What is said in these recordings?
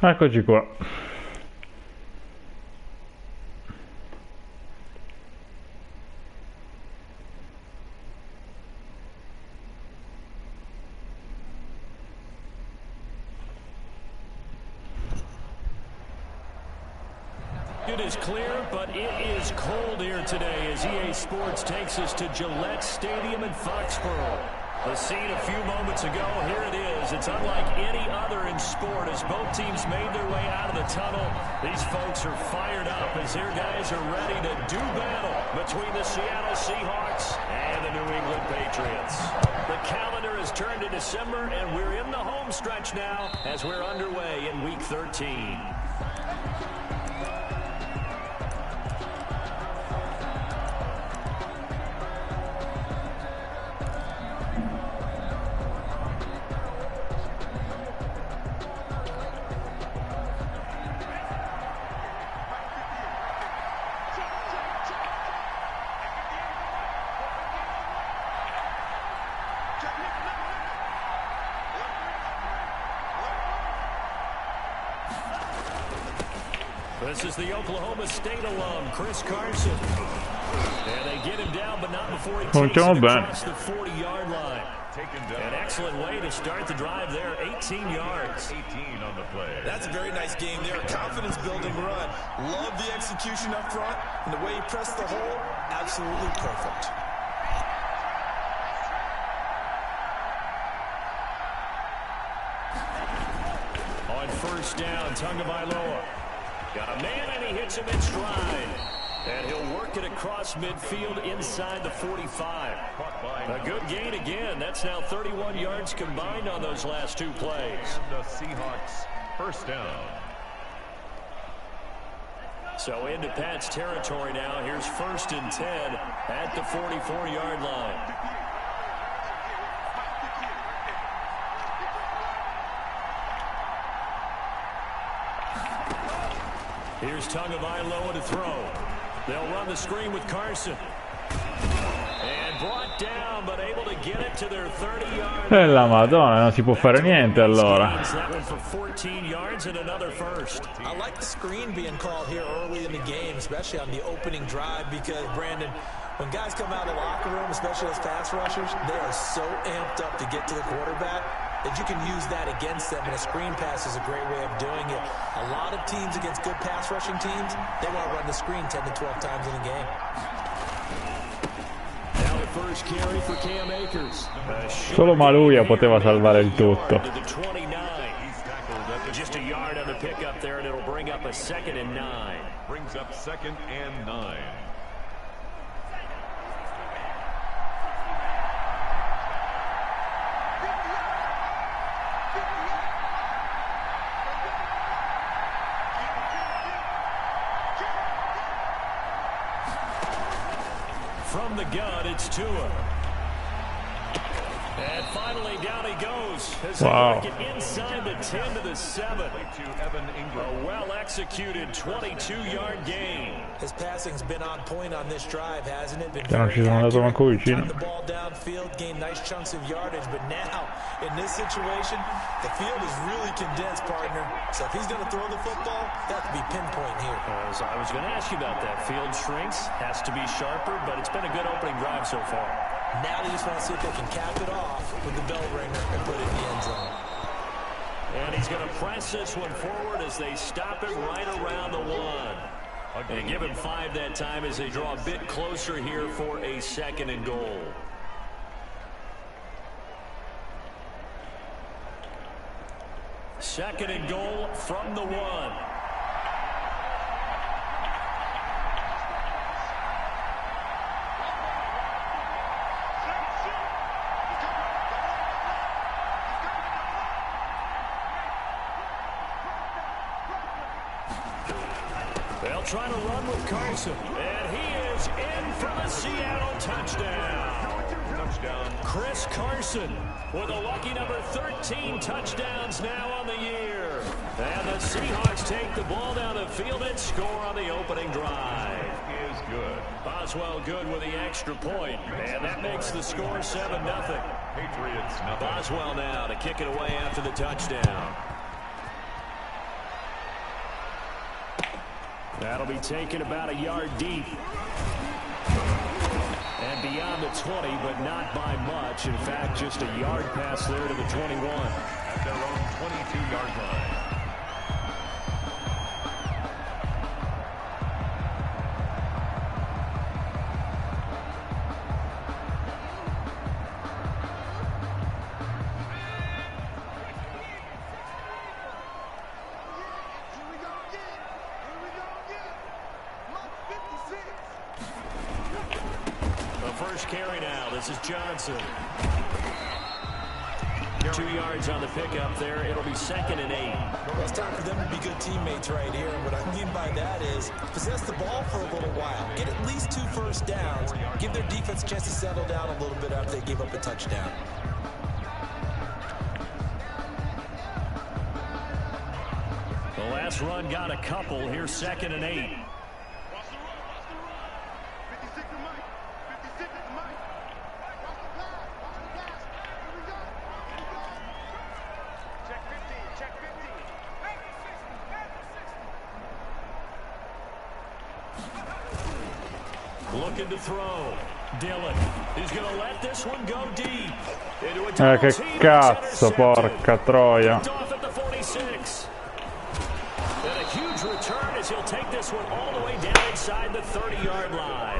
Eccoci qua. It is clear, but it is cold here today as EA Sports takes us to Gillette Stadium in Foxborough. The scene a few moments ago, here it is. It's unlike any other in sport as both teams made their way out of the tunnel. These folks are fired up as their guys are ready to do battle between the Seattle Seahawks and the New England Patriots. The calendar has turned to December, and we're in the home stretch now as we're underway in Week 13. This is the Oklahoma State alum, Chris Carson. And they get him down, but not before he takes it across the 40-yard line. An excellent way to start the drive there, 18 yards. 18 on the play. That's a very nice game there, a confidence-building run. Love the execution up front, and the way he pressed the hole, absolutely perfect. On first down, Tagovailoa. Got a man, and he hits him in stride. And he'll work it across midfield inside the 45. A good gain again. That's now 31 yards combined on those last two plays. And the Seahawks first down. So into Pat's territory now. Here's 1st and 10 at the 44-yard line. Here's Tagovailoa to throw. They'll run the screen with Carson. And brought down, but able to get it to their 30-yard line. La Madonna, non si può fare niente allora. That one for 14 yards and another first. I like the screen being called here early in the game, especially on the opening drive, because, Brandon, when guys come out of the locker room, especially as pass rushers, they are so amped up to get to the quarterback that you can use that against them, and a screen pass is a great way of doing it. A lot of teams against good pass rushing teams, they want to run the screen 10 to 12 times in a game. Now the first carry for Cam Akers. Solo Maluia poteva salvare il tutto. Just a yard on the pickup there, and it'll bring up a 2nd and 9. Brings up 2nd and 9. From the gun, it's Tua. And finally, down he goes. As they work it inside the 10 to the 7. A well-executed 22-yard gain. His passing's been on point on this drive, hasn't it? Been Non ci sono andato manco vicino. the ball downfield, gained nice chunks of yardage, but now, in this situation, the field is really condensed, partner. So if he's going to throw the football, that could be pinpoint here. As I was going to ask you about that. Field shrinks, has to be sharper, but it's been a good opening drive so far. Now they just want to see if they can cap it off with the bell ringer and put it in the end zone. And he's going to press this one forward as they stop it right around the 1. And give him 5 that time as they draw a bit closer here for a 2nd and goal. Second and goal from the 1. They'll try to run with Carson. And he is in for the Seattle touchdown. Chris Carson with a lucky number 13 touchdowns now on the year. And the Seahawks take the ball down the field and score on the opening drive. Is good. Boswell good with the extra point. And that makes the score 7-0. Patriots nothing. Boswell now to kick it away after the touchdown. That'll be taken about a yard deep. And beyond the 20, but not by much. In fact, just a yard pass there to the 21. At their own 22-yard line. Carry now. This is Johnson. 2 yards on the pickup there. It'll be 2nd and 8. Well, it's time for them to be good teammates right here. And what I mean by that is possess the ball for a little while. Get at least 2 first downs. Give their defense a chance to settle down a little bit after they give up a touchdown. The last run got a couple. Here's 2nd and 8. Looking to throw. Della. He's going to let this one go deep. Che cazzo, porca troia. Off at the 46. And a huge return as he'll take this one all the way down inside the 30-yard line.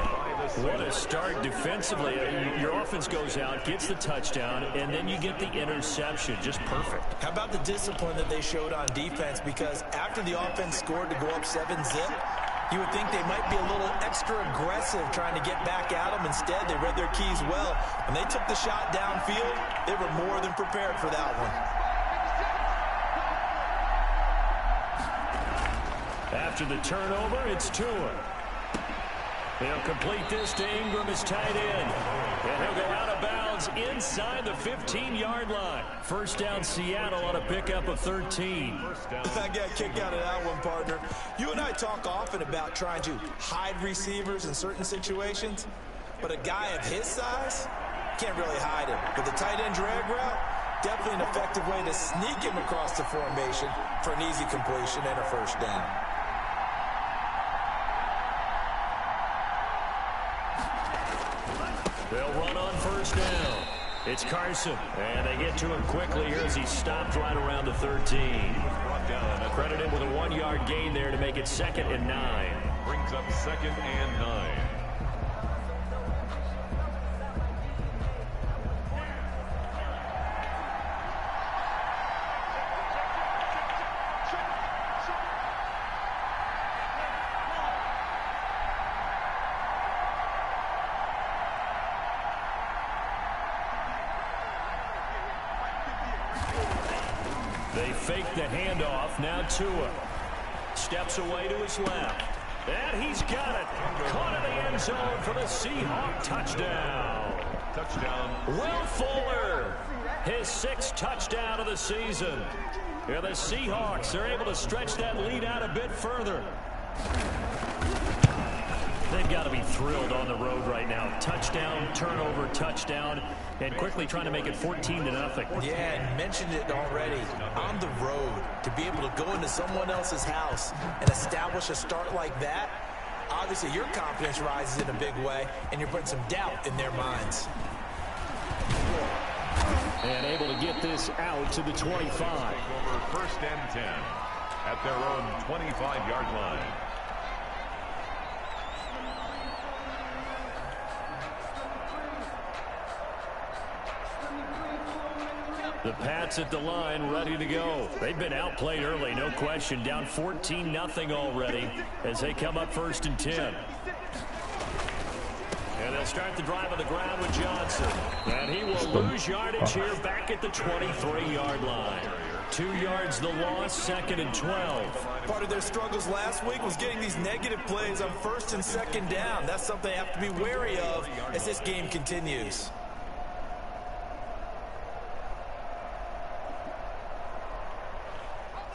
What a start defensively. Your offense goes out, gets the touchdown, and then you get the interception. Just perfect. How about the discipline that they showed on defense? Because after the offense scored to go up 7-zip, you would think they might be a little extra aggressive trying to get back at them. Instead, they read their keys well. When they took the shot downfield, they were more than prepared for that one. After the turnover, it's Tua. He'll complete this to Ingram, his tight end. And he'll go out of bounds inside the 15-yard line. First down, Seattle on a pickup of 13. I got a kick out of that one, partner. You and I talk often about trying to hide receivers in certain situations, but a guy of his size can't really hide him. With the tight end drag route, definitely an effective way to sneak him across the formation for an easy completion and a first down. They'll run on first down. It's Carson, and they get to him quickly here as he stopped right around the 13. Credit him with a 1-yard gain there to make it 2nd and 9. Brings up 2nd and 9. They fake the handoff. Now Tua steps away to his left. And he's got it. Caught in the end zone for the Seahawks touchdown. Touchdown. Will Fuller, his 6th touchdown of the season. Yeah, the Seahawks are able to stretch that lead out a bit further. They've got to be thrilled on the road right now. Touchdown, turnover, touchdown, and quickly trying to make it 14-0. Yeah, and mentioned it already. On the road, to be able to go into someone else's house and establish a start like that, obviously your confidence rises in a big way, and you're putting some doubt in their minds. And able to get this out to the 25. First and 10 at their own 25-yard line. The Pats at the line, ready to go. They've been outplayed early, no question. Down 14-0 already as they come up 1st and 10. And they'll start the drive on the ground with Johnson. And he will lose yardage here back at the 23-yard line. 2 yards the loss, 2nd and 12. Part of their struggles last week was getting these negative plays on 1st and 2nd down. That's something they have to be wary of as this game continues.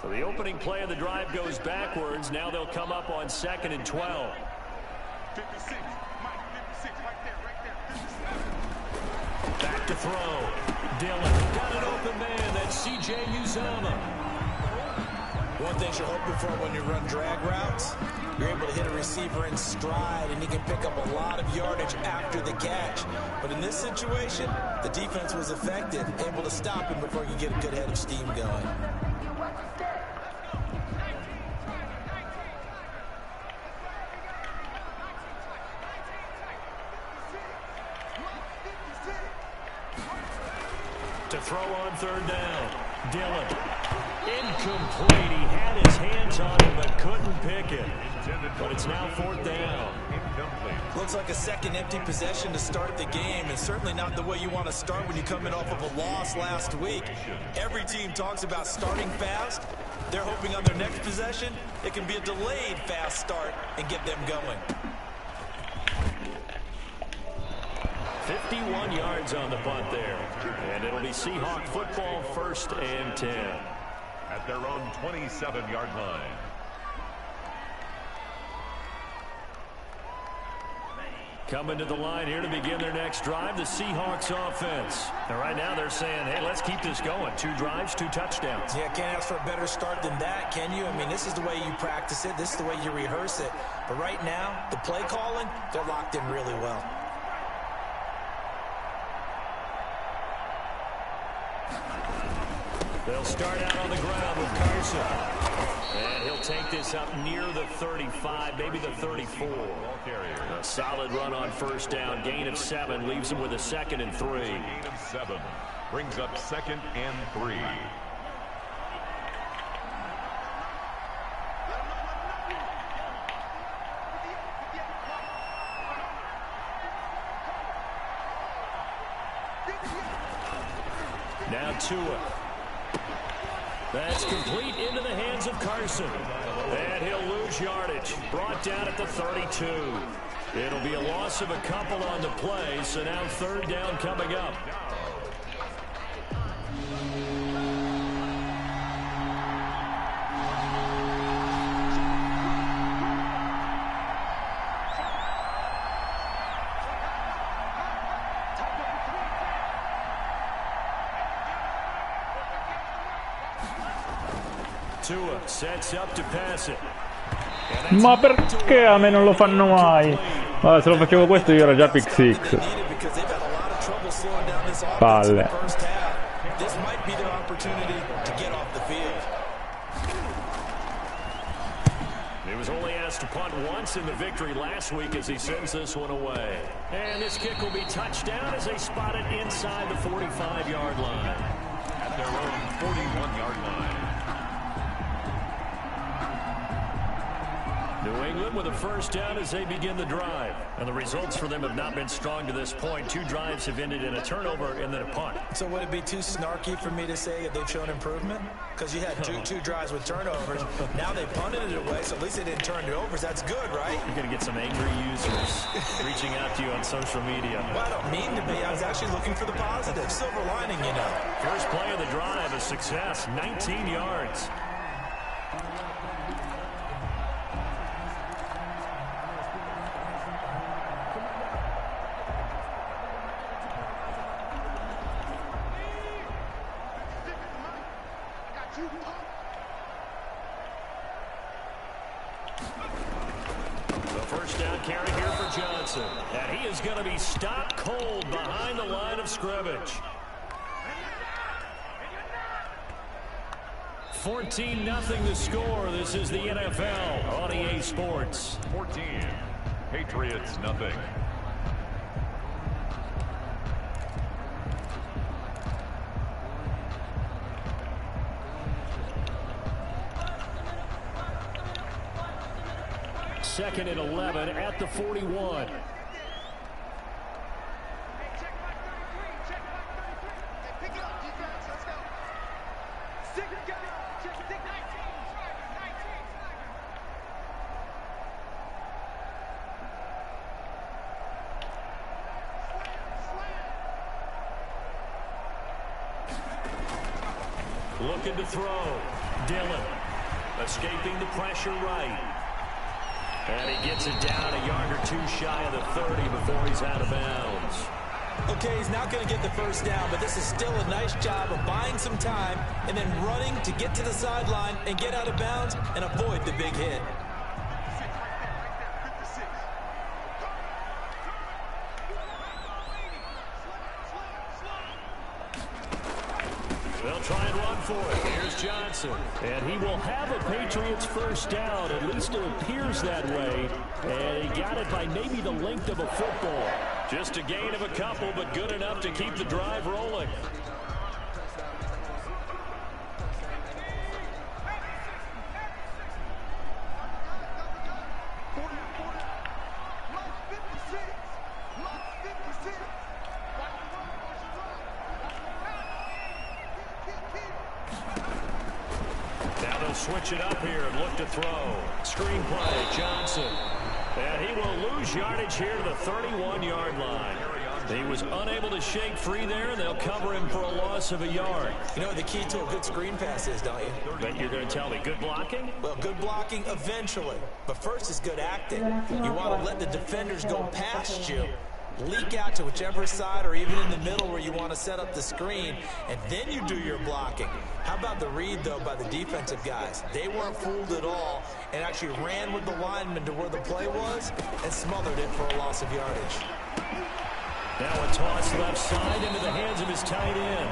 So the opening play of the drive goes backwards. Now they'll come up on 2nd and 12. 56, Mike, 56, right there. Back to throw. Dilla got an open man. That's C.J. Uzama. One thing you're hoping for when you run drag routes, you're able to hit a receiver in stride, and he can pick up a lot of yardage after the catch. But in this situation, the defense was effective, able to stop him before he could get a good head of steam going. To throw on third down, Dillon. Incomplete. He had his hands on it but couldn't pick it. But it's now fourth down. Looks like a second empty possession to start the game, and certainly not the way you want to start when you're coming off of a loss last week. Every team talks about starting fast. They're hoping on their next possession it can be a delayed fast start and get them going. 51 yards on the punt there. And it'll be Seahawk football, 1st and 10. At their own 27-yard line. Coming to the line here to begin their next drive, the Seahawks offense. And right now they're saying, hey, let's keep this going. 2 drives, 2 touchdowns. Yeah, can't ask for a better start than that, can you? I mean, this is the way you practice it. This is the way you rehearse it. But right now, the play calling, they're locked in really well. They'll start out on the ground with Carson. And he'll take this up near the 35, maybe the 34. A solid run on first down. Gain of 7 leaves him with a 2nd and 3. Gain of 7 brings up 2nd and 3. Now Tua. That's complete into the hands of Carson. And he'll lose yardage. Brought down at the 32. It'll be a loss of a couple on the play, so now 3rd down coming up. Tua sets up to pass it. Ma perché a me non lo fanno mai? Vabbè, se lo facevo questo io ero già pick 6. Palle. He was only asked to punt once in the victory last week as he sends this one away. And this kick will be touched down as they spot it inside the 45-yard line. At their own 41-yard line. New England with a first down as they begin the drive. And the results for them have not been strong to this point. 2 drives have ended in a turnover and then a punt. So would it be too snarky for me to say that they've shown improvement? Because you had two drives with turnovers. Now they punted it away, so at least they didn't turn it over. That's good, right? You're going to get some angry users reaching out to you on social media. Well, I don't mean to be. I was actually looking for the positive. Silver lining, you know. First play of the drive, a success. 19 yards. And he is going to be stopped cold behind the line of scrimmage. 14-0 the score. This is the NFL on EA Sports. 14. Patriots, nothing. Second and 11 at the 41. Looking to throw. Dillon escaping the pressure right. And he gets it down a yard or 2 shy of the 30 before he's out of bounds. Okay, he's not going to get the first down, but this is still a nice job of buying some time and then running to get to the sideline and get out of bounds and avoid the big hit. They'll try and run for it. Here's Johnson. And he will have a Patriots first down. At least it appears that way. And he got it by maybe the length of a football. Just a gain of a couple, but good enough to keep the drive rolling. Switch it up here and look to throw. Screen play, Johnson. And he will lose yardage here to the 31-yard line. He was unable to shake free there, and they'll cover him for a loss of a yard. You know what the key to a good screen pass is, don't you? But you're going to tell me good blocking? Well, good blocking eventually. But first is good acting. You want to let the defenders go past you, leak out to whichever side or even in the middle where you want to set up the screen, and then you do your blocking. How about the read, though, by the defensive guys? They weren't fooled at all and actually ran with the lineman to where the play was and smothered it for a loss of yardage. Now a toss left side into the hands of his tight end.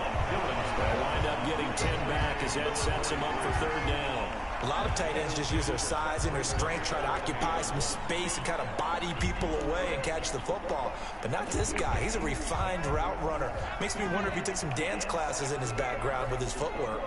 They'll wind up getting 10 back as that sets him up for third down. A lot of tight ends just use their size and their strength, try to occupy some space and kind of body people away and catch the football. But not this guy. He's a refined route runner. Makes me wonder if he took some dance classes in his background with his footwork.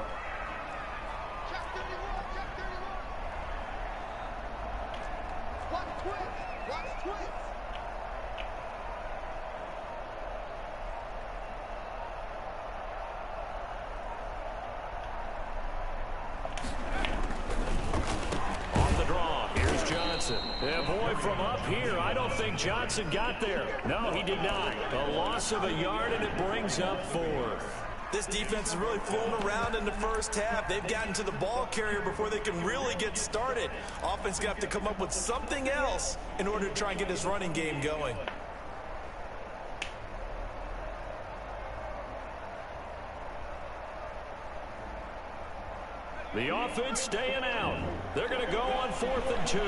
Yeah, boy, from up here, I don't think Johnson got there. No, he did not. A loss of a yard, and it brings up fourth. This defense is really fooling around in the first half. They've gotten to the ball carrier before they can really get started. Offense going to have to come up with something else in order to try and get this running game going. The offense staying out. They're going to go on 4th and 2.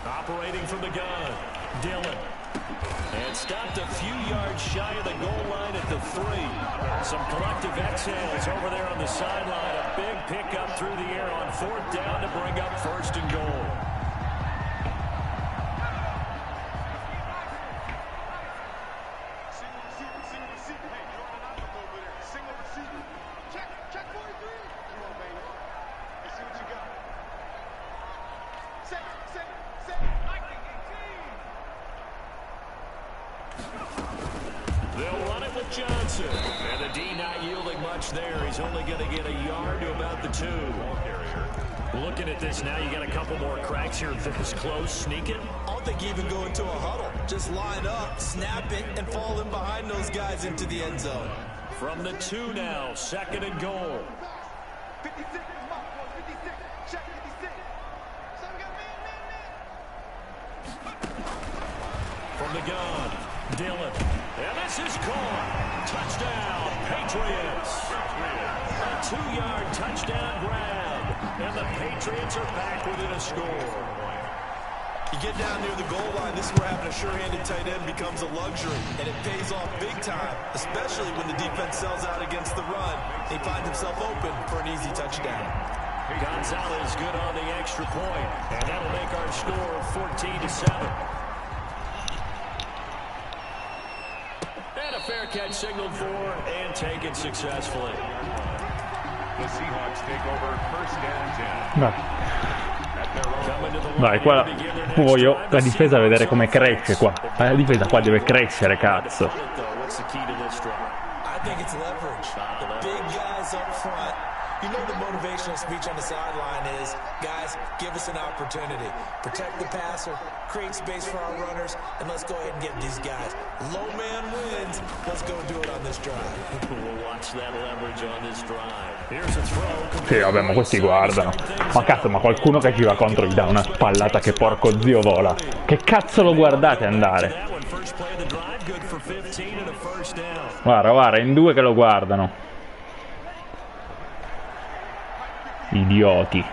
Operating from the gun, Dillon. And stopped a few yards shy of the goal line at the 3. Some collective exhales over there on the sideline. A big pickup through the air on 4th down to bring up 1st and goal. Johnson. And the D not yielding much there. He's only going to get a yard to about the 2. Looking at this now, you got a couple more cracks here. This close, sneaking. I don't think you even go into a huddle. Just line up, snap it, and fall in behind those guys into the end zone. From the 2 now, 2nd and goal. 56, check 56. From the gun, Dillon. And this is caught. Touchdown, Patriots. A 2-yard touchdown grab. And the Patriots are back within a score. You get down near the goal line, this is where having a sure-handed tight end becomes a luxury. And it pays off big time, especially when the defense sells out against the run. He finds himself open for an easy touchdown. Gonzalez good on the extra point. And that'll make our score 14-7. And a fair catch signaled for and taken successfully. The Seahawks take over 1st and 10. Vai, qua voglio la difesa vedere come cresce qua. La difesa qua deve crescere, cazzo. I think it's leverage. The big guys up front You know the motivational speech on the sideline is, guys, give us an opportunity. Protect the passer, create space for our runners, and let's go ahead and get these guys. Low man wins. Let's go do it on this drive. We'll watch that leverage on this drive. Here's a throw. Sì, vabbè, ma questi guardano. Ma cazzo, ma qualcuno che ci va contro gli dà una spallata che porco zio vola. Che cazzo lo guardate andare? Guarda, in due che lo guardano. Idioti.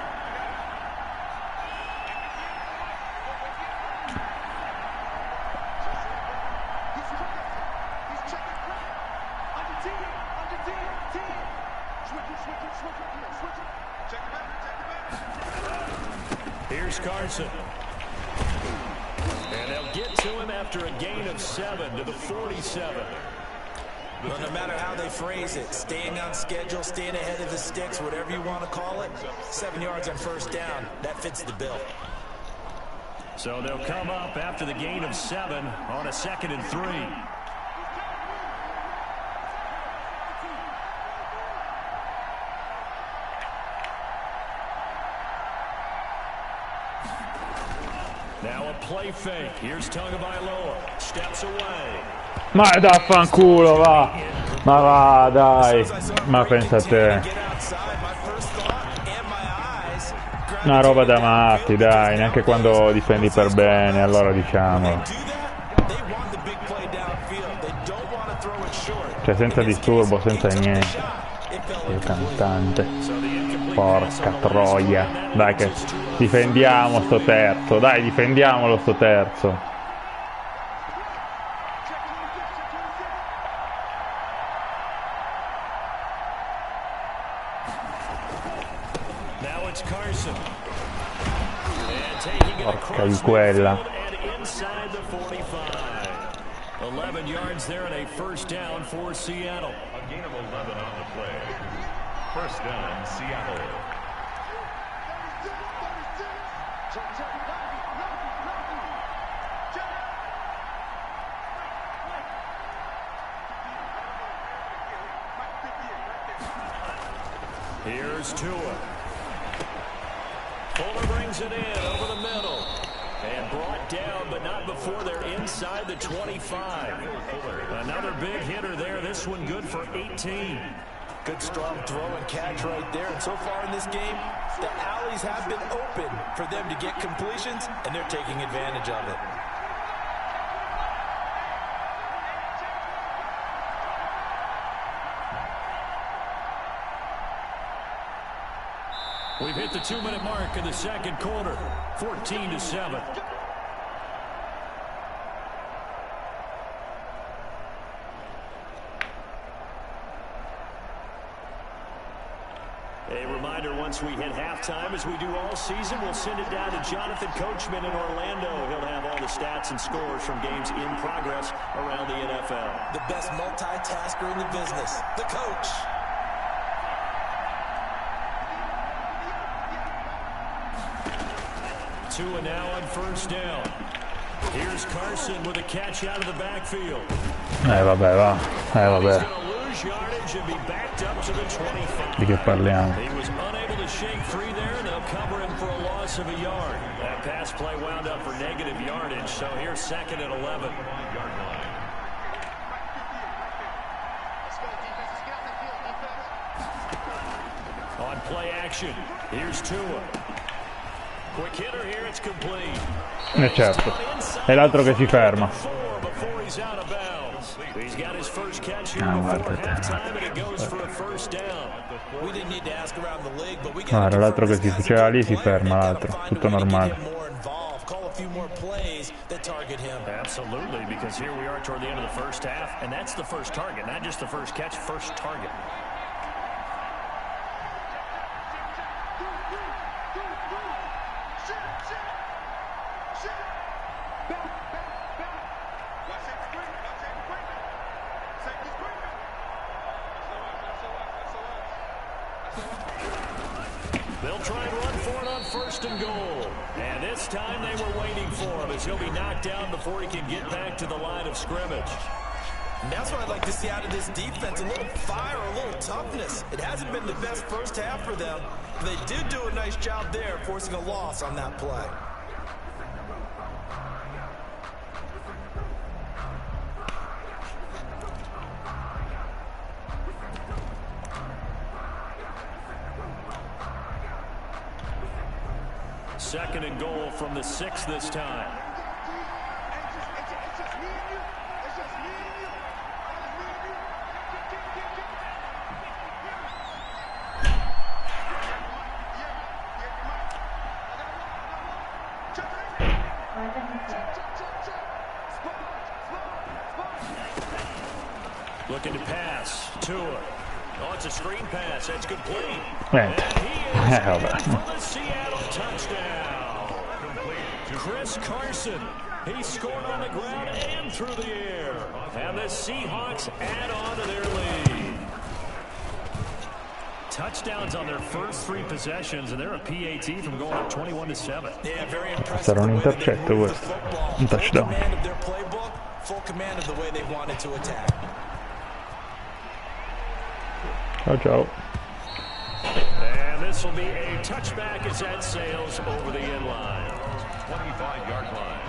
Here's Carson. And they'll get to him after a gain of 7 to the 47. Well, no matter how they phrase it, staying on schedule, staying ahead of the sticks, whatever you want to call it, 7 yards on first down, that fits the bill. So they'll come up after the gain of 7 on a 2nd and 3. Now a play fake. Here's Tagovailoa. Steps away. Ma daffanculo, va! Ma va, dai! Ma pensa a te. Una roba da matti, dai, neanche quando difendi per bene, allora diciamolo. Cioè senza disturbo, senza niente. Il cantante. Porca troia. Dai che difendiamo sto terzo, dai, difendiamolo sto terzo. Porca di quella. 11 yards there and a first down for Seattle. A gain of 11 on the play. First down, Seattle. Here's Tua. Fuller brings it in over the middle. And brought down, but not before they're inside the 25. Another big hitter there. This one good for 18. Good strong throw and catch right there. And so far in this game, the alleys have been open for them to get completions, and they're taking advantage of it. We've hit the 2-minute mark in the second quarter. 14-7. A reminder, once we hit halftime, as we do all season, we'll send it down to Jonathan Coachman in Orlando. He'll have all the stats and scores from games in progress around the NFL. The best multitasker in the business, the coach. Tua now on first down. Here's Carson with a catch out of the backfield. Vabbè, va. Vabbè. Di che parliamo? He was unable to shake free there, and they'll cover him for a loss of a yard. That pass play wound up for negative yardage, so here's 2nd and 11. On play action, here's Tua. Quick hitter here, it's complete. Certo, è l'altro che si ferma. He's got his first catch here before halftime, and it goes for a first down. We didn't need to ask around the league, but we got Guarda, l'altro che si faceva lì si ferma, l'altro, tutto normale. Call a few more plays that target him. Absolutely, because here we are toward the end of the first half, and that's the first target, not just the first catch, first target. They'll try and run for it on 1st and goal. And this time they were waiting for him, as he'll be knocked down before he can get back to the line of scrimmage. And that's what I'd like to see out of this defense, a little fire, a little toughness. It hasn't been the best first half for them, but they did do a nice job there, forcing a loss on that play. Second and goal from the 6 this time. Looking to pass. Tua. Oh, it's a screen pass. That's complete. Niente. For the Seattle touchdown. Chris Carson. He scored on the ground and through the air. And the Seahawks add on to their lead. Touchdowns on their first 3 possessions, and they're a PAT from going up 21-7. Yeah, very impressive. Sarà un intercetto questo. Un touchdown. Full command of their playbook, full command of the way they wanted to attack. Ciao ciao. And this will be a touchback as that sails over the end line. 25-yard line.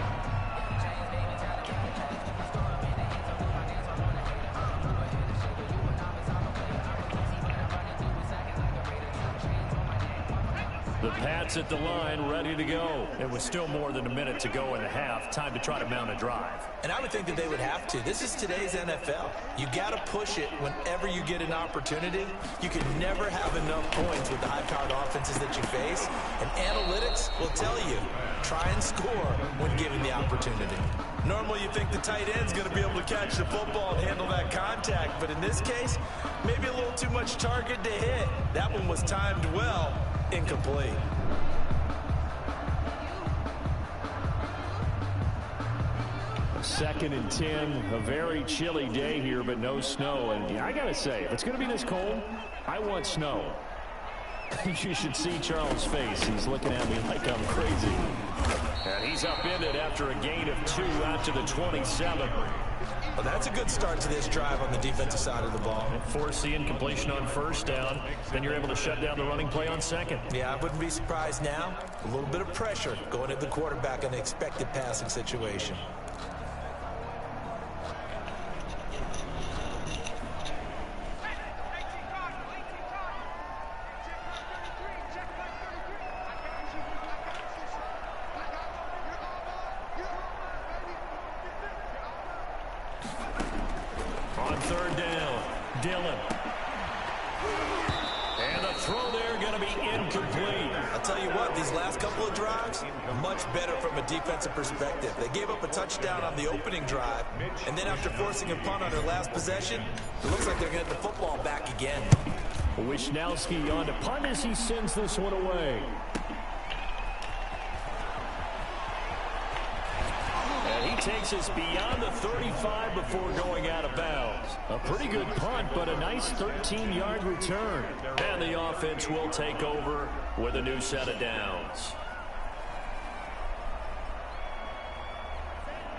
The Pats at the line, ready to go. It was still more than a minute to go in the half. Time to try to mount a drive. And I would think that they would have to. This is today's NFL. You got to push it whenever you get an opportunity. You can never have enough points with the high-powered offenses that you face. And analytics will tell you, try and score when given the opportunity. Normally you think the tight end's going to be able to catch the football and handle that contact. But in this case, maybe a little too much target to hit. That one was timed well. Incomplete. Second and 10, a very chilly day here, but no snow. And I got to say, if it's going to be this cold, I want snow. You should see Charles' face. He's looking at me like I'm crazy. And he's upended after a gain of 2 out to the 27. Well, that's a good start to this drive on the defensive side of the ball. Force the incompletion on first down. Then you're able to shut down the running play on second. Yeah, I wouldn't be surprised now. A little bit of pressure going at the quarterback in the expected passing situation. On third down, Dilla. And the throw there going to be incomplete. I'll tell you what, these last couple of drives, much better from a defensive perspective. They gave up a touchdown on the opening drive, and then after forcing a punt on their last possession, it looks like they're going to get the football back again. Wisnowski on to punt as he sends this one away. Takes us beyond the 35 before going out of bounds. A pretty good punt, but a nice 13-yard return. And the offense will take over with a new set of downs.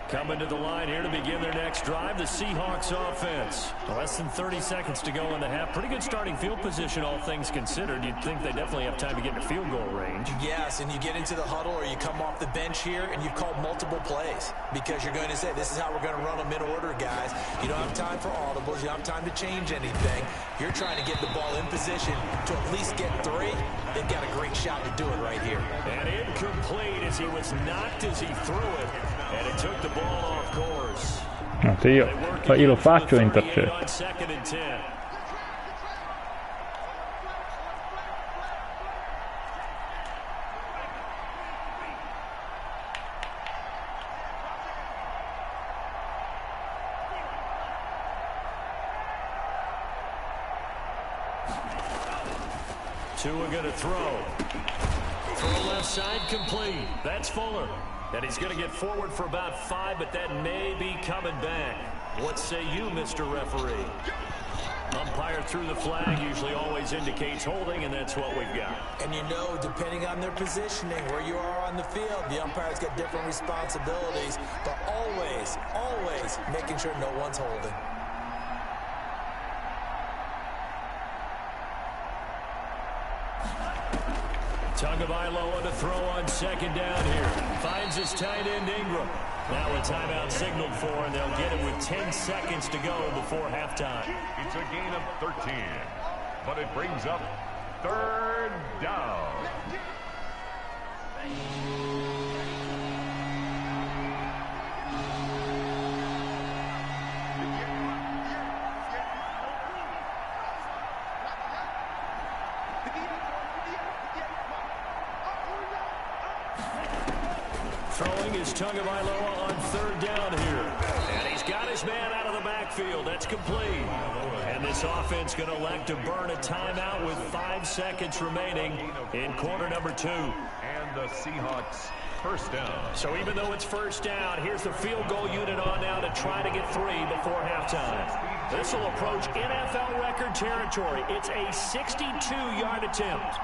Coming to the line here to begin their next drive, the Seahawks offense. Less than 30 seconds to go in the half. Pretty good starting field position, all things considered. You'd think they definitely have time to get into field goal range. Yes, and you get into the huddle or you come off the bench here and you've called multiple plays because you're going to say, this is how we're going to run them in order, guys. You don't have time for audibles. You don't have time to change anything. You're trying to get the ball in position to at least get 3. They've got a great shot to do it right here. And incomplete as he was knocked as he threw it. And it took the ball off course. No, se io lo faccio e intercetto. Second and 10. Tua going to throw. Throw left side complete. That's Fuller. And he's going to get forward for about 5, but that may be coming back. What say you, Mr. Referee? Umpire threw the flag, usually always indicates holding, and that's what we've got. And you know, depending on their positioning, where you are on the field, the umpire's got different responsibilities, but always, always making sure no one's holding. Tagovailoa to throw on second down here. Finds his tight end Ingram. Now a timeout signaled for, and they'll get it with 10 seconds to go before halftime. It's a gain of 13, but it brings up third down. Throwing is Tagovailoa on third down here. And he's got his man out of the backfield. That's complete. And this offense going to elect to burn a timeout with 5 seconds remaining in quarter number 2. And the Seahawks first down. So even though it's first down, here's the field goal unit on now to try to get 3 before halftime. This will approach NFL record territory. It's a 62-yard attempt.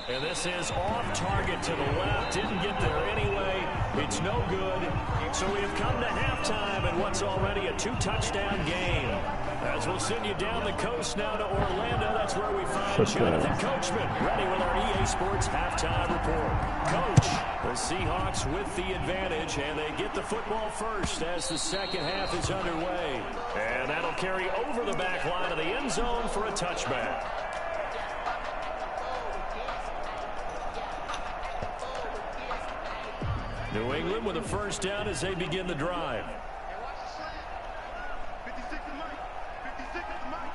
And this is off target to the left. Didn't get there anyway. It's no good. So we have come to halftime in what's already a 2-touchdown game. As we'll send you down the coast now to Orlando. That's where we find Jonathan Coachman, ready with our EA Sports halftime report. Coach, the Seahawks with the advantage, and they get the football first as the second half is underway. And that'll carry over the back line of the end zone for a touchback. New England with a first down as they begin the drive. 56 is Mike. 56 is Mike.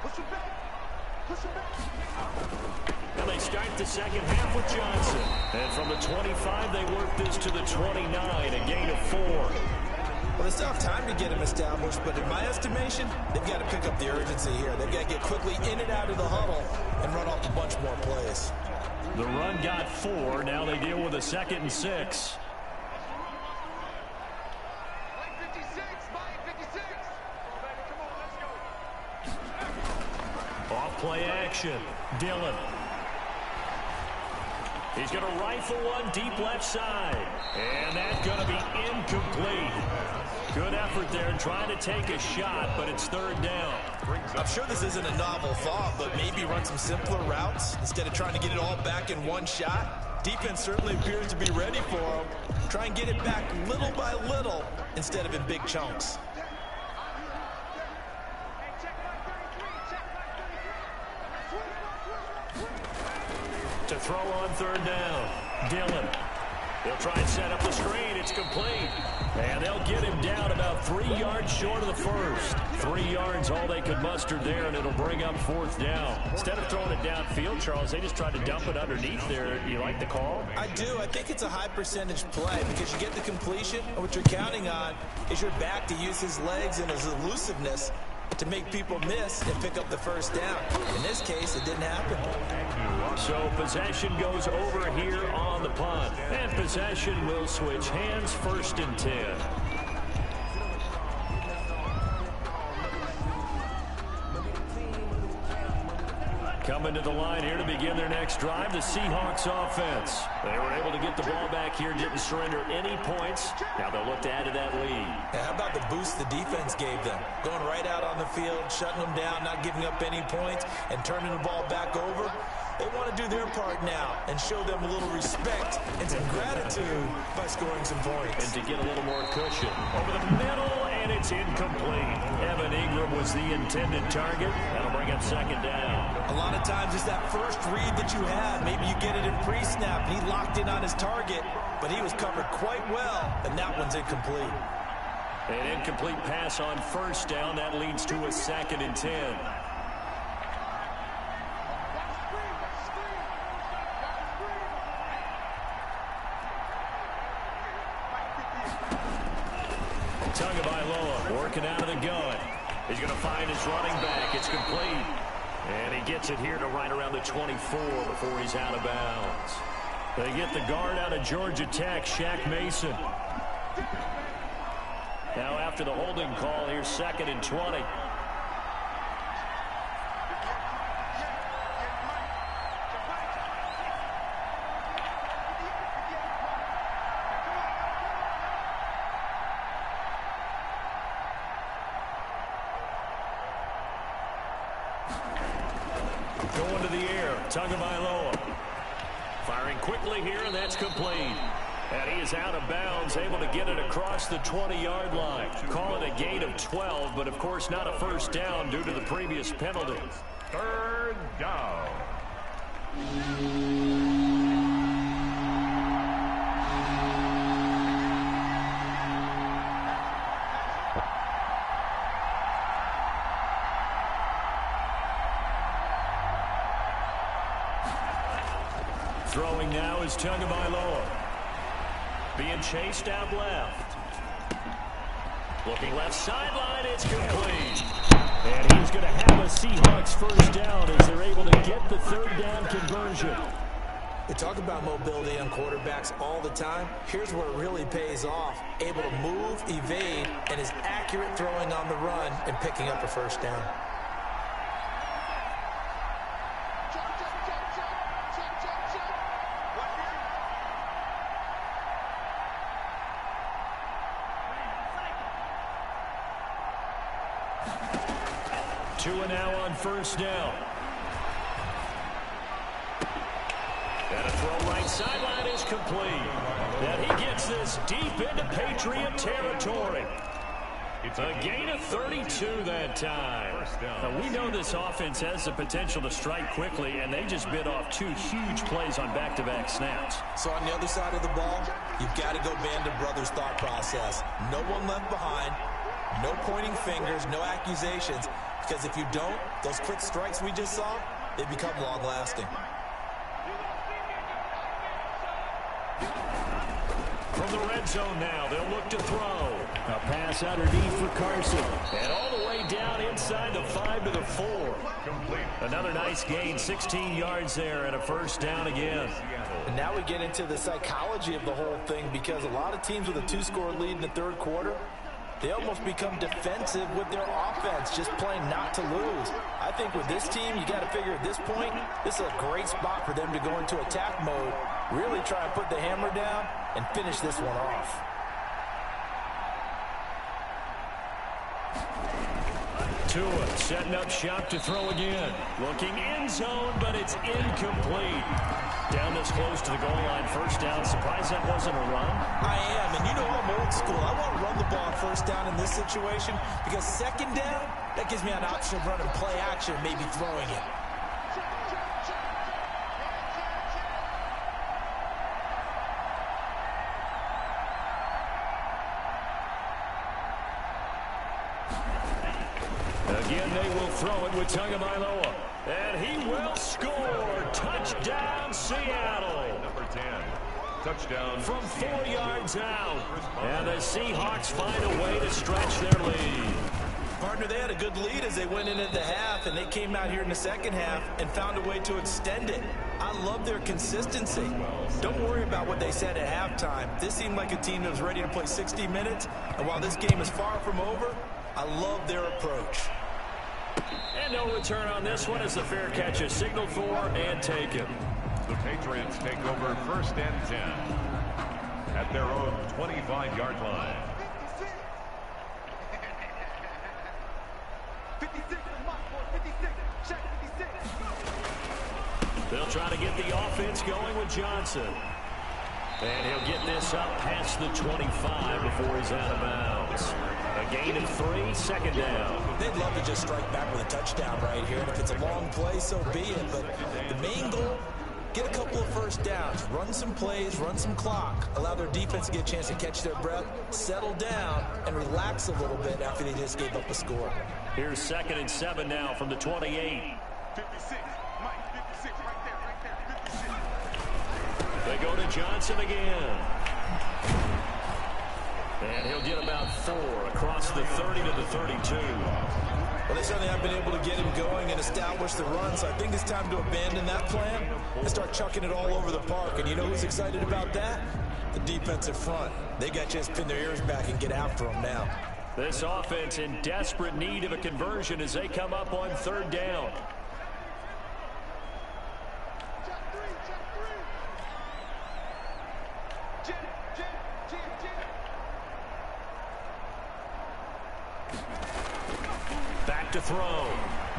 Push it back. Push it back. And they start the second half with Johnson. And from the 25, they work this to the 29, a gain of 4. Well, they still have time to get him established, but in my estimation, they've got to pick up the urgency here. They've got to get quickly in and out of the huddle and run off a bunch more plays. The run got 4. Now they deal with a 2nd and 6. Mike 56. Mike 56. Come on, let's go. Off play action. Dillon. He's going to rifle one deep left side. And that's going to be incomplete. Good effort there trying to take a shot, but it's third down. I'm sure this isn't a novel thought, but maybe run some simpler routes instead of trying to get it all back in one shot. Defense certainly appears to be ready for him. Try and get it back little by little instead of in big chunks. To throw on third down, Dillon. They'll try and set up the screen. It's complete. And they'll get him down about 3 yards short of the first. 3 yards, all they could muster there, and it'll bring up fourth down. Instead of throwing it downfield, Charles, they just tried to dump it underneath there. You like the call? I do. I think it's a high percentage play because you get the completion, and what you're counting on is your back to use his legs and his elusiveness to make people miss and pick up the first down. In this case, it didn't happen. So possession goes over here on the punt. And possession will switch hands, 1st and 10. Coming to the line here to begin their next drive, the Seahawks offense. They were able to get the ball back here, didn't surrender any points. Now they'll look to add to that lead. How about the boost the defense gave them? Going right out on the field, shutting them down, not giving up any points, and turning the ball back over. They want to do their part now and show them a little respect and some gratitude by scoring some points. And to get a little more cushion. Over the middle, and it's incomplete. Evan Ingram was the intended target. That'll bring up 2nd down. A lot of times it's that first read that you have. Maybe you get it in pre-snap, and he locked in on his target, but he was covered quite well, and that one's incomplete. An incomplete pass on first down. That leads to a 2nd and 10. Tagovailoa working out of the gun. He's going to find his running back. It's complete. And he gets it here to right around the 24 before he's out of bounds. They get the guard out of Georgia Tech, Shaq Mason. Now after the holding call, here's 2nd and 20. Going to the air. Tagovailoa. Firing quickly here, and that's complete. And he is out of bounds, able to get it across the 20-yard line. Call it a gain of 12, but of course not a first down due to the previous penalty. Third down. Throwing now is Tagovailoa. Being chased out left. Looking left sideline, it's complete. And he's going to have a Seahawks first down as they're able to get the third down conversion. We talk about mobility on quarterbacks all the time. Here's where it really pays off. Able to move, evade, and is accurate throwing on the run and picking up a first down. Tua now on first down. And a throw right sideline is complete. And he gets this deep into Patriot territory. It's a gain of 32 that time. Now, we know this offense has the potential to strike quickly, and they just bit off two huge plays on back-to-back snaps. So on the other side of the ball, you've got to go Band of Brothers thought process. No one left behind, no pointing fingers, no accusations. Because if you don't, those quick strikes we just saw, they become long-lasting. From the red zone now, they'll look to throw. A pass underneath for Carson. And all the way down inside the 5 to the 4. Complete. Another nice gain, 16 yards there, and a first down again. And now we get into the psychology of the whole thing, because a lot of teams with a 2-score lead in the third quarter, they almost become defensive with their offense, just playing not to lose. I think with this team, you got to figure at this point, this is a great spot for them to go into attack mode, really try and put the hammer down and finish this one off. Tua setting up shop to throw again. Looking end zone, but it's incomplete. Down this close to the goal line, first down. Surprised that wasn't a run? I am, and you know I'm old school. I want to run the ball first down in this situation because second down, that gives me an option of running play action, maybe throwing it. Again, they will throw it with Tagovailoa. And he will score. Touchdown, Seattle. Number 10. Touchdown. From 4 yards out. And the Seahawks find a way to stretch their lead. Partner, they had a good lead as they went into the half, and they came out here in the second half and found a way to extend it. I love their consistency. Don't worry about what they said at halftime. This seemed like a team that was ready to play 60 minutes, and while this game is far from over, I love their approach. And no return on this one as the fair catch is signaled for and taken. The Patriots take over first and 10 at their own 25-yard line. 56, mark for 56, check 56. They'll try to get the offense going with Johnson. And he'll get this up past the 25 before he's out of bounds. A gain of 3, second down. They'd love to just strike back with a touchdown right here, and if it's a long play, so be it. But the main goal, get a couple of first downs, run some plays, run some clock, allow their defense to get a chance to catch their breath, settle down, and relax a little bit after they just gave up a score. Here's 2nd and 7 now from the 28. 56, Mike, 56, right there, 56. They go to Johnson again. And he'll get about 4 across the 30 to the 32. Well, they certainly have been able to get him going and establish the run, so I think it's time to abandon that plan and start chucking it all over the park. And you know who's excited about that? The defensive front. They got a chance to pin their ears back and get after him now. This offense in desperate need of a conversion as they come up on 3rd down. Back to throw.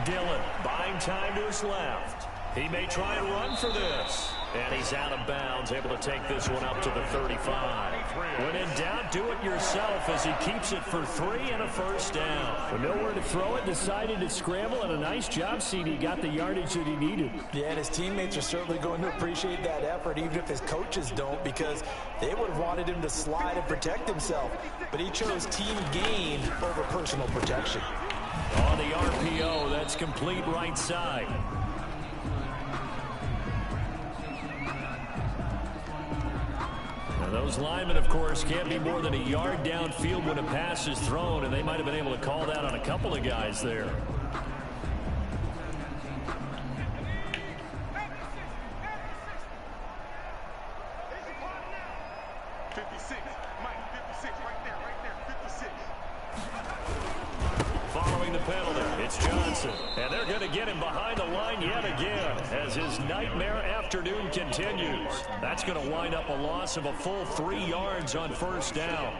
Dillon buying time to his left. He may try and run for this. And he's out of bounds, able to take this one up to the 35. When in doubt, do it yourself as he keeps it for 3 and a first down. With nowhere to throw it, decided to scramble, and a nice job, CD. Got the yardage that he needed. Yeah, and his teammates are certainly going to appreciate that effort, even if his coaches don't, because they would have wanted him to slide and protect himself. But he chose team gain over personal protection. On the RPO, that's complete right side. Now those linemen, of course, can't be more than a yard downfield when a pass is thrown, and they might have been able to call that on a couple of guys there. Following the penalty, it's Johnson. And they're going to get him behind the line yet again as his nightmare afternoon continues. That's going to wind up a loss of a full 3 yards on first down.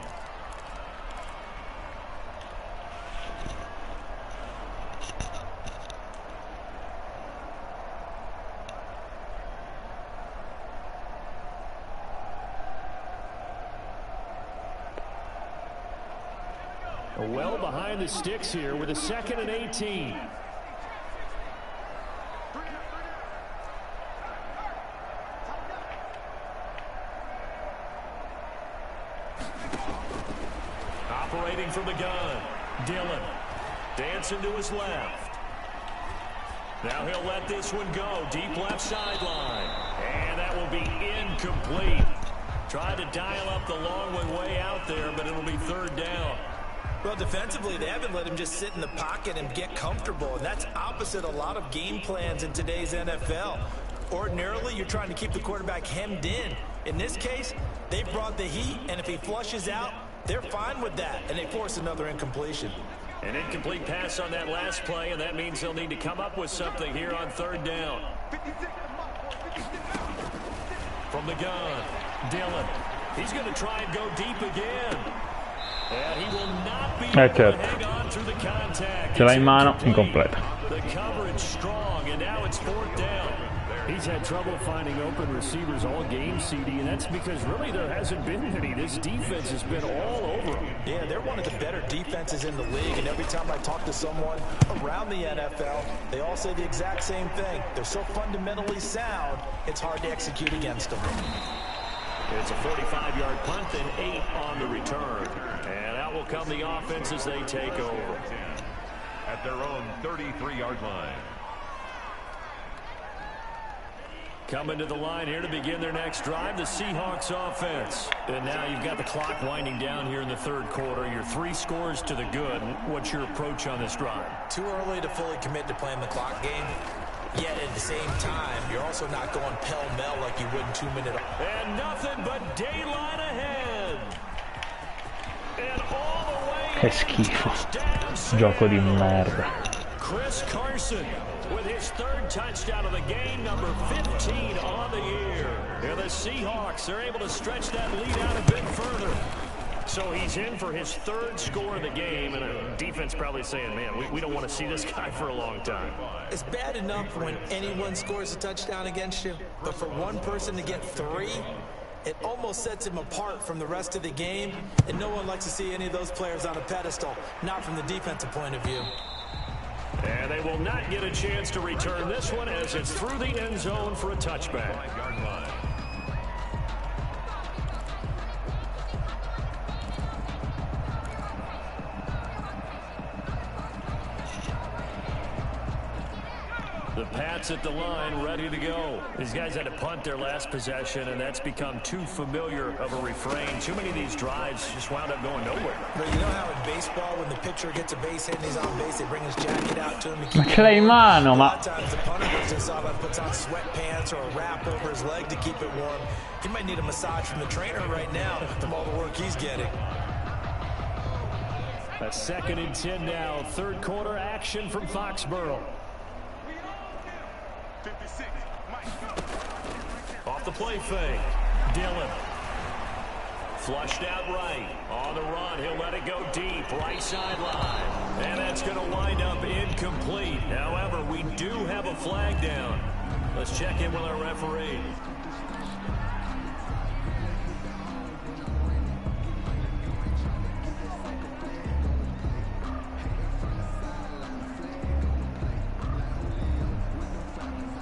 Well behind the sticks here with a 2nd and 18. Operating from the gun, Dillon. Dancing to his left. Now he'll let this one go. Deep left sideline. And that will be incomplete. Tried to dial up the long one way out there, but it'll be 3rd down. Well, defensively, they haven't let him just sit in the pocket and get comfortable, and that's opposite a lot of game plans in today's NFL. Ordinarily, you're trying to keep the quarterback hemmed in. In this case, they brought the heat, and if he flushes out, they're fine with that, and they force another incompletion. An incomplete pass on that last play, and that means they'll need to come up with something here on 3rd down. From the gun, Dillon. He's going to try and go deep again. And he will not be able to hang on through the contact. Ce l'ha in mano, incompleta. The coverage strong, and now it's 4th down. He's had trouble finding open receivers all game, CD, and that's because really there hasn't been any. This defense has been all over him. Yeah, they're one of the better defenses in the league, and every time I talk to someone around the NFL, they all say the exact same thing. They're so fundamentally sound, it's hard to execute against them. It's a 45-yard punt and 8 on the return. And out will come the offense as they take over. At their own 33-yard line. Coming to the line here to begin their next drive, the Seahawks offense. And now you've got the clock winding down here in the 3rd quarter. Your 3 scores to the good. What's your approach on this drive? Too early to fully commit to playing the clock game. Yet at the same time, you're also not going pell-mell like you would in 2-minute. And nothing but daylight ahead. And all the way. Che schifo. Gioco di merda. Chris Carson with his 3rd touchdown of the game, number 15 on the year. And the Seahawks are able to stretch that lead out a bit further. So he's in for his 3rd score of the game, and a defense probably saying, man, we don't want to see this guy for a long time. It's bad enough when anyone scores a touchdown against you, but for one person to get 3, it almost sets him apart from the rest of the game, and no one likes to see any of those players on a pedestal, not from the defensive point of view. And they will not get a chance to return this one as it's through the end zone for a touchback. The Pats at the line, ready to go. These guys had to punt their last possession, and that's become too familiar of a refrain. Too many of these drives just wound up going nowhere. But you know how in baseball, when the pitcher gets a base hit and he's on base, they bring his jacket out to him to keep Ma ce l'hai in mano, A ma... lot of times the punter goes to Saba and puts on sweatpants or a wrap over his leg to keep it warm. He might need a massage from the trainer right now from all the work he's getting. A 2nd and 10 now. 3rd quarter action from Foxborough. Off the play fake, Dillon. Flushed out right. On the run, he'll let it go deep, right sideline. And that's going to wind up incomplete. However, we do have a flag down. Let's check in with our referee.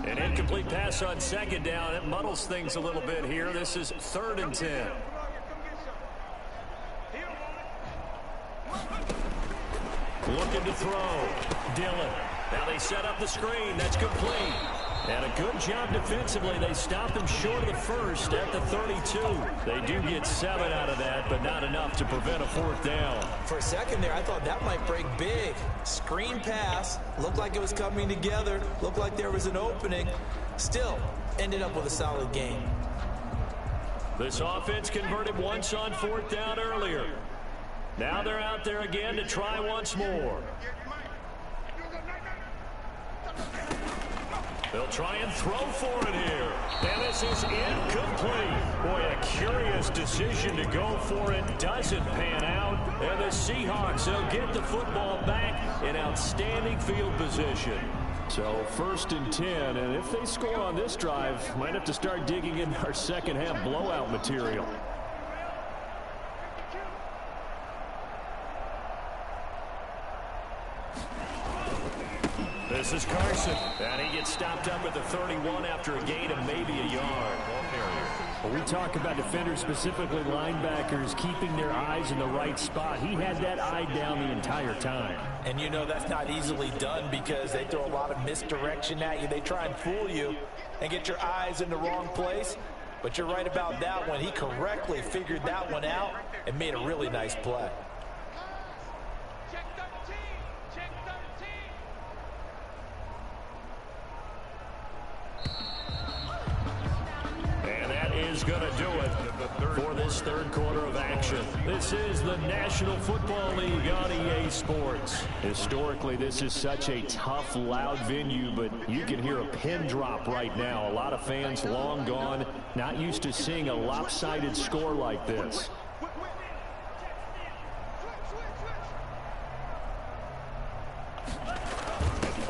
An incomplete pass on second down. It muddles things a little bit here. This is 3rd and 10. Looking to throw. Dilla. Now they set up the screen. That's complete. And a good job defensively. They stopped him short of the first at the 32. They do get 7 out of that, but not enough to prevent a 4th down. For a second there, I thought that might break big. Screen pass. Looked like it was coming together. Looked like there was an opening. Still, ended up with a solid game. This offense converted once on 4th down earlier. Now they're out there again to try once more. They'll try and throw for it here. And this is incomplete. Boy, a curious decision to go for it. Doesn't pan out. And the Seahawks, they'll get the football back in outstanding field position. So 1st and 10, and if they score on this drive, might have to start digging in our second half blowout material. This is Carson, and he gets stopped up at the 31 after a gain of maybe a yard. Well, we talk about defenders, specifically linebackers, keeping their eyes in the right spot. He had that eye down the entire time. And you know that's not easily done because they throw a lot of misdirection at you. They try and fool you and get your eyes in the wrong place. But you're right about that one. He correctly figured that one out and made a really nice play. Is going to do it for this 3rd quarter of action. This is the National Football League on EA Sports. Historically, this is such a tough, loud venue, but you can hear a pin drop right now. A lot of fans long gone, not used to seeing a lopsided score like this.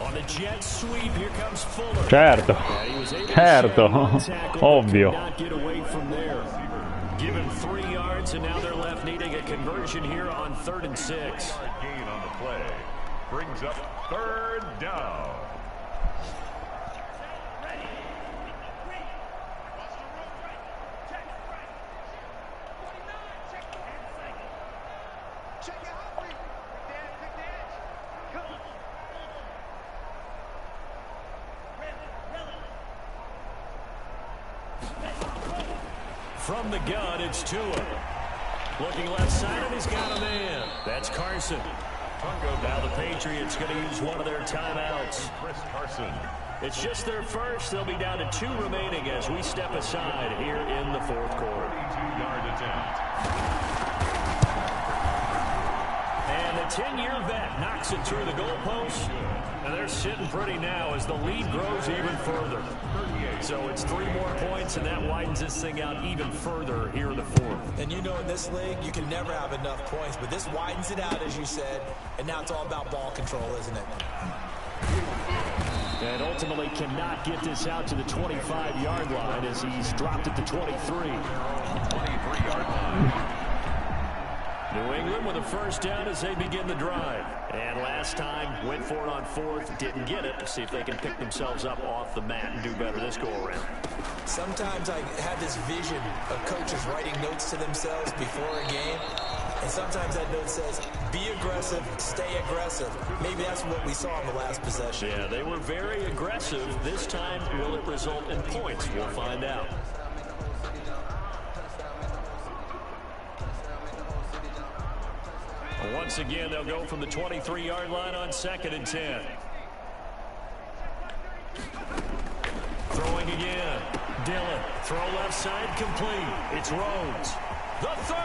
On the jet sweep, here comes Fuller. Certo, certo, ovvio. Not get away from there. Give him 3 yards, and now they're left needing a conversion here on 3rd and 6. Gain on the play brings up 3rd down. From the gun, it's Tua. Looking left side, and he's got a man. That's Carson. Now the Patriots going to use one of their timeouts. Chris Carson. It's just their first. They'll be down to 2 remaining as we step aside here in the 4th quarter. 42-yard attempt. And the 10-year vet knocks it through the goalpost. And they're sitting pretty now as the lead grows even further. So it's 3 more points, and that widens this thing out even further here in the 4th. And you know in this league, you can never have enough points, but this widens it out, as you said, and now it's all about ball control, isn't it? And ultimately cannot get this out to the 25-yard line as he's dropped at the 23. 23-yard line. New England with a 1st down as they begin the drive. And last time, went for it on 4th, didn't get it. See if they can pick themselves up off the mat and do better this go-around. Sometimes I have this vision of coaches writing notes to themselves before a game. And sometimes that note says, be aggressive, stay aggressive. Maybe that's what we saw in the last possession. Yeah, they were very aggressive. This time, will it result in points? We'll find out. Once again, they'll go from the 23-yard line on 2nd and 10. Throwing again. Dilla. Throw left side complete. It's Rhodes. The 30.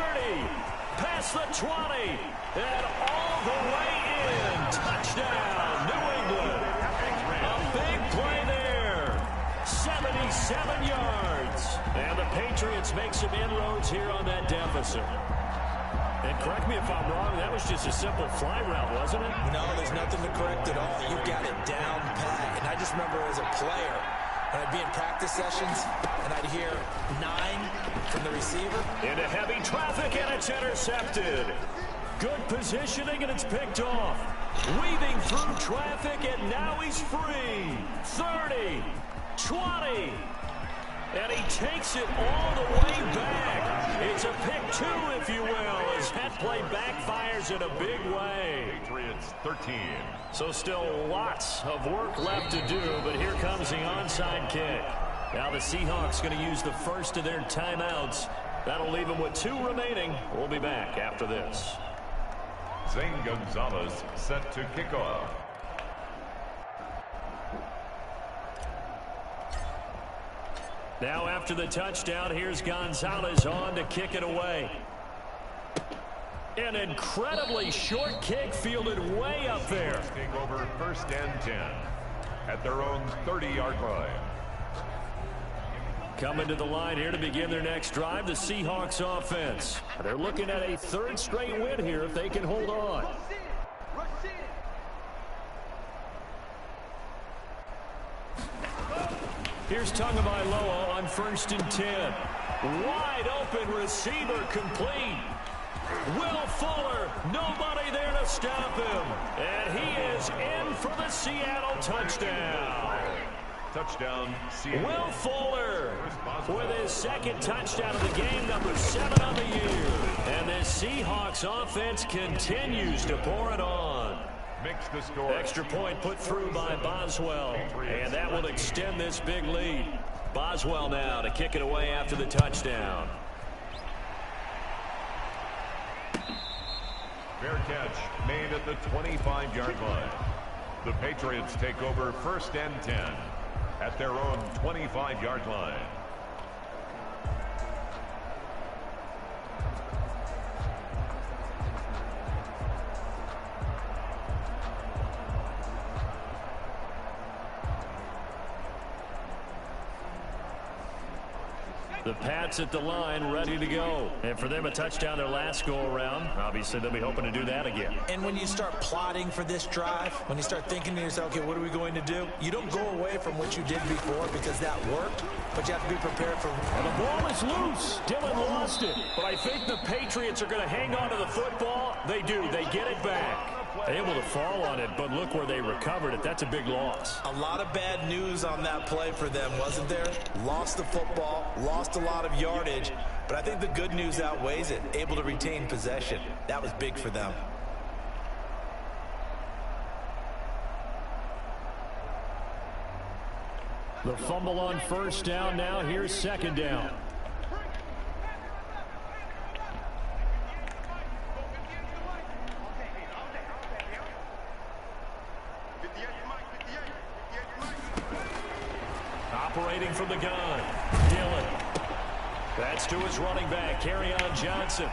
Past the 20. And all the way in. Touchdown, New England. A big play there. 77 yards. And the Patriots make some inroads here on that deficit. And correct me if I'm wrong, that was just a simple fly route, wasn't it? No, there's nothing to correct at all. You got it down pat. And I just remember as a player, when I'd be in practice sessions and I'd hear 9 from the receiver. Into heavy traffic, and it's intercepted. Good positioning, and it's picked off. Weaving through traffic, and now he's free. 30, 20, and he takes it all the way back. It's a pick 2, if you will, as that play backfires in a big way. Patriots 13. So still lots of work left to do, but here comes the onside kick. Now the Seahawks going to use the first of their timeouts. That'll leave them with 2 remaining. We'll be back after this. Zane Gonzalez set to kick off. Now after the touchdown, here's Gonzalez on to kick it away. An incredibly short kick fielded way up there. Take over 1st and 10 at their own 30-yard line. Coming to the line here to begin their next drive, the Seahawks offense. They're looking at a 3rd straight win here if they can hold on. Here's Tagovailoa on 1st and 10. Wide open receiver complete. Will Fuller, nobody there to stop him. And he is in for the Seattle touchdown. Touchdown, Seattle. Will Fuller with his 2nd touchdown of the game, number 7 on the year. And this Seahawks offense continues to pour it on. Makes the score. Extra point put through by Boswell. And that will extend this big lead. Boswell now to kick it away after the touchdown. Fair catch made at the 25-yard line. The Patriots take over 1st and 10 at their own 25-yard line. The Pats at the line ready to go. And for them, a touchdown their last go-around. Obviously, they'll be hoping to do that again. And when you start plotting for this drive, when you start thinking to yourself, okay, what are we going to do? You don't go away from what you did before because that worked, but you have to be prepared for... And the ball is loose. Dillon lost it. But I think the Patriots are going to hang on to the football. They do. They get it back. Able to fall on it, but look where they recovered it. That's a big loss. A lot of bad news on that play for them, wasn't there? Lost the football, lost a lot of yardage, but I think the good news outweighs it. Able to retain possession. That was big for them. The fumble on 1st down. Now here's 2nd down. Operating from the gun, Dillon. That's to his running back, Kerryon Johnson.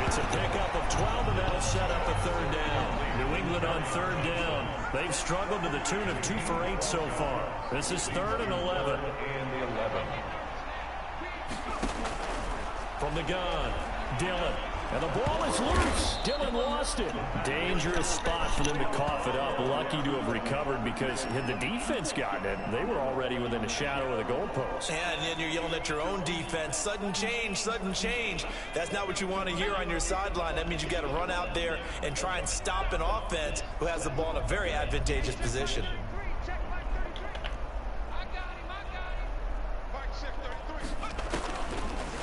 It's a pickup of 12, and that'll set up a 3rd down. New England on 3rd down. They've struggled to the tune of 2 for 8 so far. This is 3rd and 11. And the 11. From the gun, Dillon. And the ball is loose. Dillon lost it. Dangerous spot for them to cough it up. Lucky to have recovered because had the defense gotten it, they were already within a shadow of the goalpost. And then you're yelling at your own defense. Sudden change, sudden change. That's not what you want to hear on your sideline. That means you got to run out there and try and stop an offense who has the ball in a very advantageous position.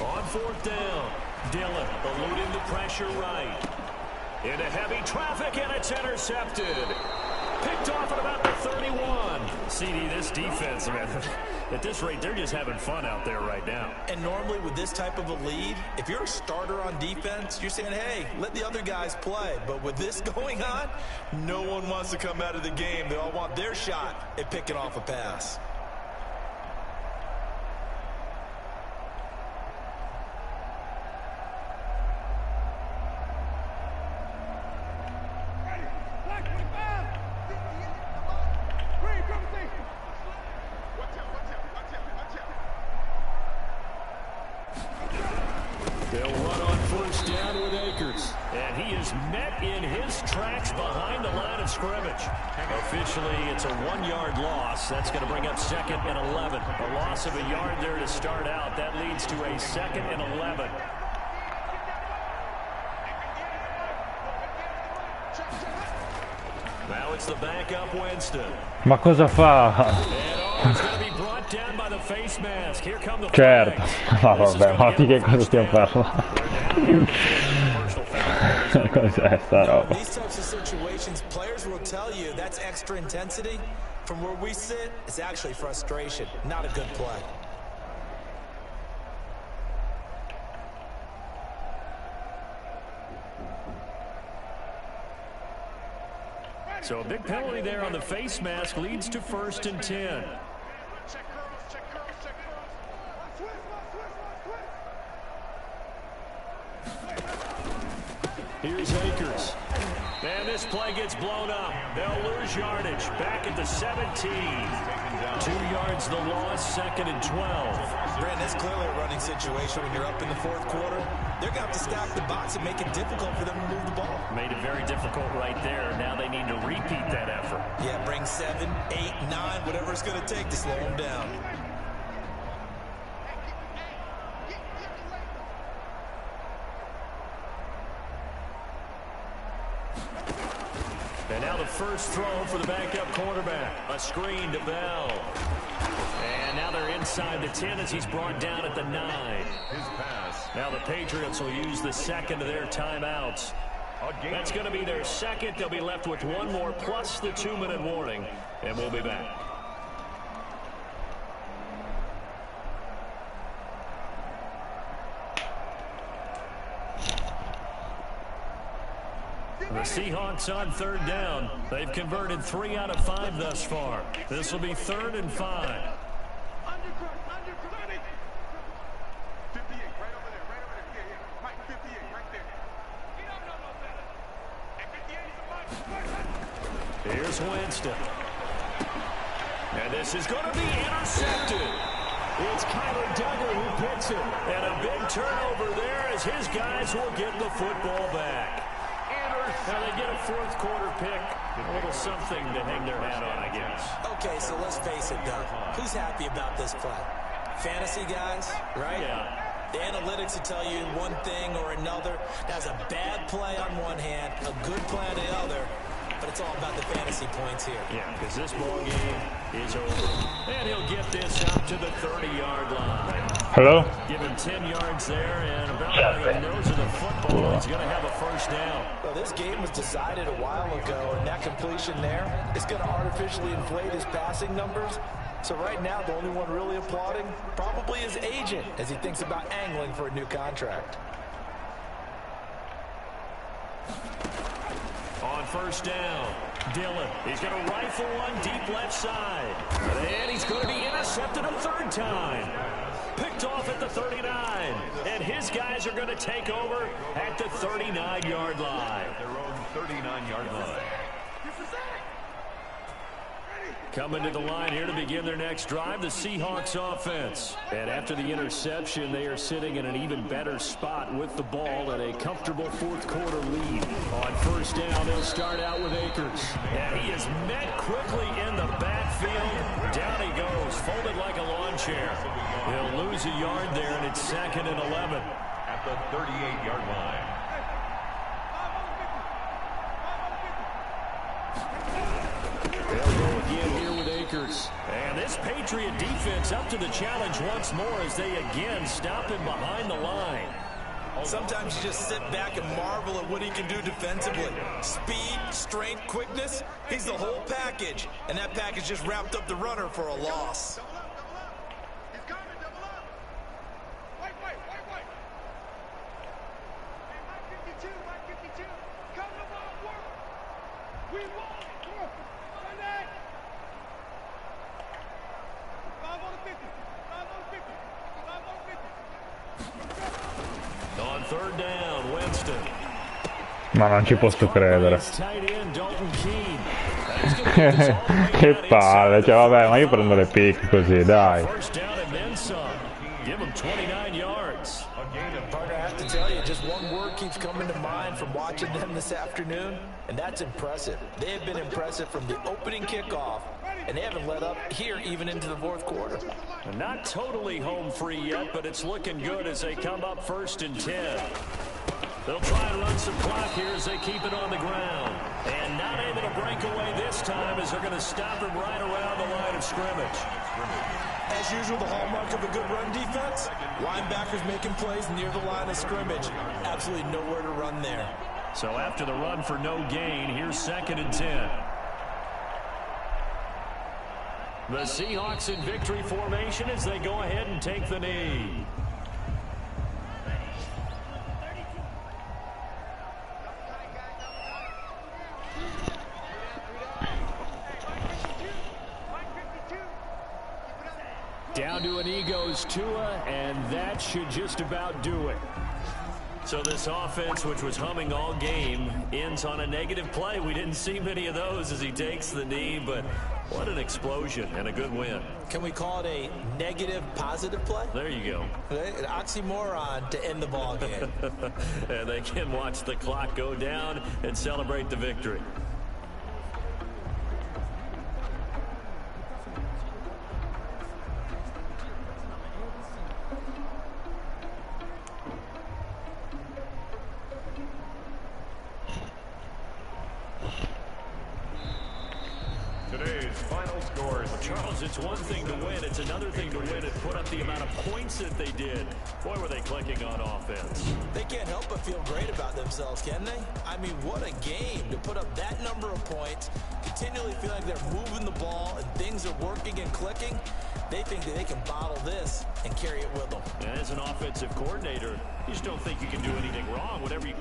On 4th down, Dillon eluding the pressure right. Into heavy traffic, and it's intercepted. Picked off at about the 31. CD, this defense, man, at this rate, they're just having fun out there right now. And normally with this type of a lead, if you're a starter on defense, you're saying, hey, let the other guys play. But with this going on, no one wants to come out of the game. They all want their shot at picking off a pass. They'll run on first down with Akers. And he is met in his tracks behind the line of scrimmage. Officially, it's a 1-yard loss. That's going to bring up 2nd and 11. A loss of a yard there to start out. That leads to a 2nd and 11. Now it's the backup Winston. Ma cosa fa? Certo. No, vabbè, ma di che cosa stiamo parlando? Cos'è sta roba? These types of situations, players will tell you that's extra intensity. From where we sit, it's actually frustration, not a good play. So a big penalty there on the face mask leads to 1st and 10. Here's Akers. And this play gets blown up. They'll lose yardage. Back at the 17. 2 yards the loss, 2nd and 12. Brandon, it's clearly a running situation when you're up in the 4th quarter. They're going to have to stack the box and make it difficult for them to move the ball. Made it very difficult right there. Now they need to repeat that effort. Yeah, bring 7, 8, 9, whatever it's going to take to slow them down. And now the first throw for the backup quarterback. A screen to Bell. And now they're inside the 10 as he's brought down at the 9. His pass. Now the Patriots will use the 2nd of their timeouts. That's going to be their 2nd. They'll be left with 1 more plus the 2-minute warning. And we'll be back. The Seahawks on 3rd down. They've converted 3 out of 5 thus far. This will be 3rd and 5. Here's Winston. And this is going to be intercepted. It's Kyler Duggar who picks it. And a big turnover there as his guys will get the football back. Now they get a 4th quarter pick. A little something to hang their hat on, I guess. Okay, so let's face it, Doug. Who's happy about this play? Fantasy guys, right? Yeah. The analytics will tell you one thing or another. That's a bad play on one hand, a good play on the other. But it's all about the fantasy points here. Yeah, because this ball game is over. And he'll get this out to the 30-yard line. Hello? Give him 10 yards there, and about by the nose of the football, he's going to have a first down. Well, this game was decided a while ago, and that completion there is going to artificially inflate his passing numbers. So right now, the only one really applauding probably his agent as he thinks about angling for a new contract. On 1st down, Dillon. He's going to rifle one deep left side. And he's going to be intercepted a 3rd time. Picked off at the 39. And his guys are going to take over at the 39-yard line. Their own 39-yard line. Coming to the line here to begin their next drive, the Seahawks offense. And after the interception, they are sitting in an even better spot with the ball and a comfortable 4th quarter lead. On 1st down, they'll start out with Akers. And he is met quickly in the backfield. Down he goes, folded like a lawn chair. He'll lose a yard there, and it's 2nd and 11. At the 38-yard line. They'll go again here with Akers. And this Patriot defense up to the challenge once more as they again stop him behind the line. Sometimes you just sit back and marvel at what he can do defensively. Speed, strength, quickness, he's the whole package. And that package just wrapped up the runner for a loss. On 3rd down, Winston. Ma non ci posso credere. Che palle, cioè vabbè, ma io prendo le pick così, dai. First down and then some. Give him 29 yards. A gain of partner, I have to tell you, just one word keeps coming to mind from watching them this afternoon, and that's impressive. They have been impressive from the opening kickoff, and they haven't let up here even into the fourth quarter. Not totally home free yet, but it's looking good as they come up 1st and 10. They'll try and run some clock here as they keep it on the ground. And not able to break away this time as they're going to stop him right around the line of scrimmage. As usual, the hallmark of a good run defense, linebackers making plays near the line of scrimmage. Absolutely nowhere to run there. So after the run for no gain, here's 2nd and 10. The Seahawks in victory formation as they go ahead and take the knee. Down to an knee goes Tua, and that should just about do it. So this offense, which was humming all game, ends on a negative play. We didn't see many of those as he takes the knee, but what an explosion and a good win. Can we call it a negative positive play? There you go. An oxymoron to end the ball game. And they can watch the clock go down and celebrate the victory. Today's final scores. Charles, it's one thing to win. It's another thing to win and put up the amount of points that they did. Boy, were they clicking on offense. They can't help but feel great about themselves, can they? I mean, what a game to put up that number of points, continually feel like they're moving the ball and things are working and clicking. They think that they can bottle this and carry it with them. And as an offensive coordinator, you just don't think you can do anything wrong. Whatever you